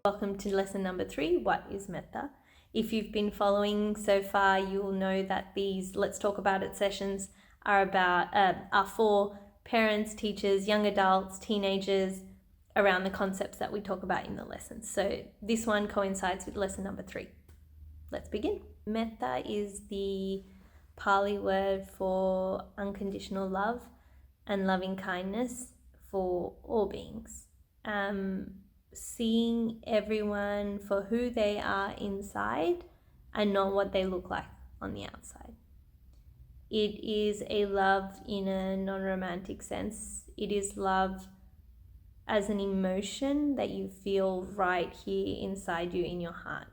Welcome to lesson number 3, what is Metta? If you've been following so far, you will know that these Let's Talk About It sessions are for parents, teachers, young adults, teenagers, around the concepts that we talk about in the lessons. So this one coincides with lesson number 3. Let's begin. Metta is the Pali word for unconditional love and loving kindness for all beings. Seeing everyone for who they are inside and not what they look like on the outside. It is a love in a non-romantic sense. It is love as an emotion that you feel right here inside you in your heart.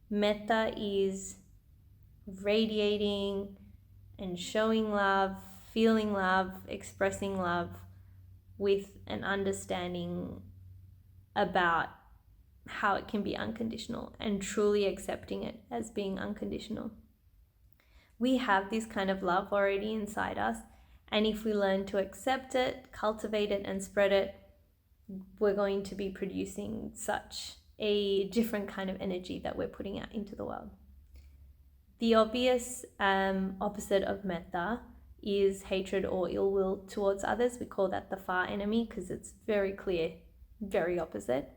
Metta is radiating and showing love, feeling love, expressing love with an understanding about how it can be unconditional and truly accepting it as being unconditional. We have this kind of love already inside us, and if we learn to accept it, cultivate it, and spread it, we're going to be producing such a different kind of energy that we're putting out into the world. The obvious opposite of Metta is hatred or ill will towards others. We call that the far enemy because it's very clear, very opposite.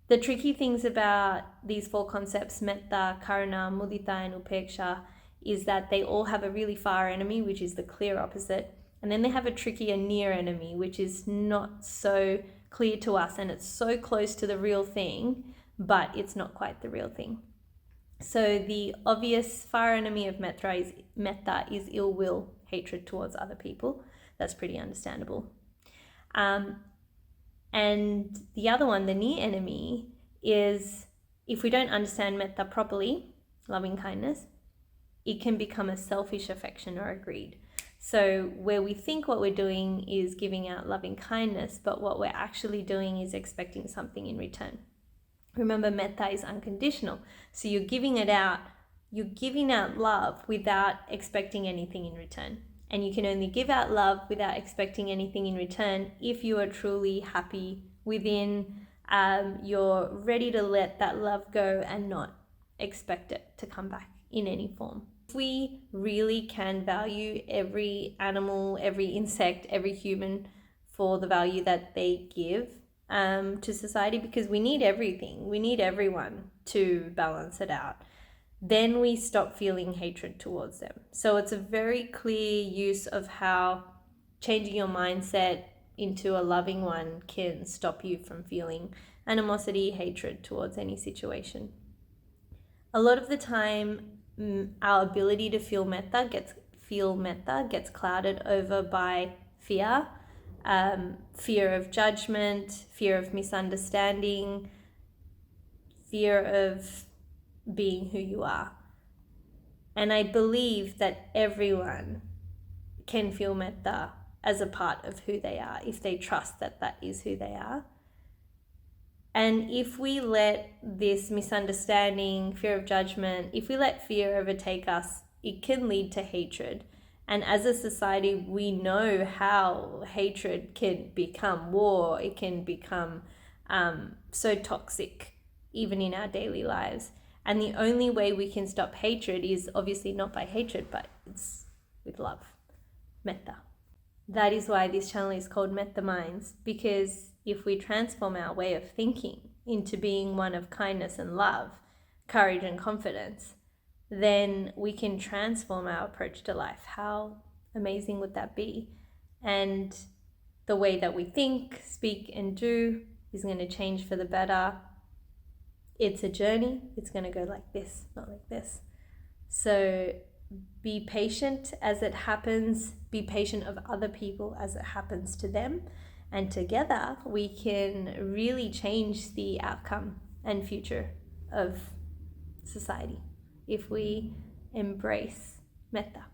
The tricky things about these 4 concepts, Metta, Karuna, Mudita, and Upeksha, is that they all have a really far enemy, which is the clear opposite. And then they have a trickier near enemy, which is not so clear to us, and it's so close to the real thing, but it's not quite the real thing. So the obvious far enemy of Metta is ill will, hatred towards other people. That's pretty understandable. And the other one, the near enemy, is if we don't understand Metta properly, loving kindness, it can become a selfish affection or a greed. So where we think what we're doing is giving out loving kindness, but what we're actually doing is expecting something in return. Remember, Metta is unconditional. So you're giving out love without expecting anything in return. And you can only give out love without expecting anything in return if you are truly happy within, you're ready to let that love go and not expect it to come back in any form. If we really can value every animal, every insect, every human for the value that they give to society, because we need everything, we need everyone to balance it out, then we stop feeling hatred towards them. So it's a very clear use of how changing your mindset into a loving one can stop you from feeling animosity, hatred towards any situation. A lot of the time, our ability to feel Metta gets clouded over by fear, fear of judgment, fear of misunderstanding, fear of being who you are. And I believe that everyone can feel Metta as a part of who they are if they trust that that is who they are. And if we let this misunderstanding, fear of judgment, if we let fear overtake us, it can lead to hatred. And as a society, we know how hatred can become war. It can become so toxic, even in our daily lives. And the only way we can stop hatred is obviously not by hatred, but it's with love, Metta. That is why this channel is called Metta Minds, because if we transform our way of thinking into being one of kindness and love, courage and confidence, then we can transform our approach to life. How amazing would that be? And the way that we think, speak, and do is going to change for the better. It's a journey. It's going to go like this, not like this. So be patient as it happens. Be patient of other people as it happens to them. And together we can really change the outcome and future of society if we embrace Metta.